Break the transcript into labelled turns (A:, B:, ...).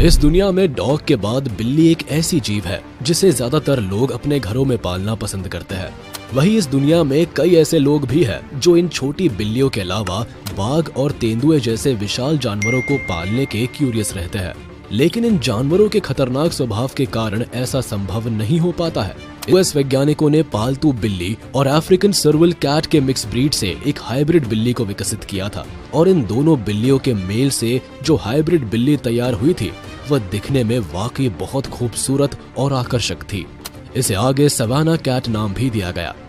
A: इस दुनिया में डॉग के बाद बिल्ली एक ऐसी जीव है जिसे ज्यादातर लोग अपने घरों में पालना पसंद करते हैं। वहीं इस दुनिया में कई ऐसे लोग भी हैं जो इन छोटी बिल्लियों के अलावा बाघ और तेंदुए जैसे विशाल जानवरों को पालने के क्यूरियस रहते हैं, लेकिन इन जानवरों के खतरनाक स्वभाव के कारण ऐसा संभव नहीं हो पाता है। यूएस वैज्ञानिकों ने पालतू बिल्ली और अफ्रीकन सर्वल कैट के मिक्स ब्रीड से एक हाइब्रिड बिल्ली को विकसित किया था और इन दोनों बिल्लियों के मेल से जो हाइब्रिड बिल्ली तैयार हुई थी वह दिखने में वाकई बहुत खूबसूरत और आकर्षक थी। इसे आगे सवाना कैट नाम भी दिया गया।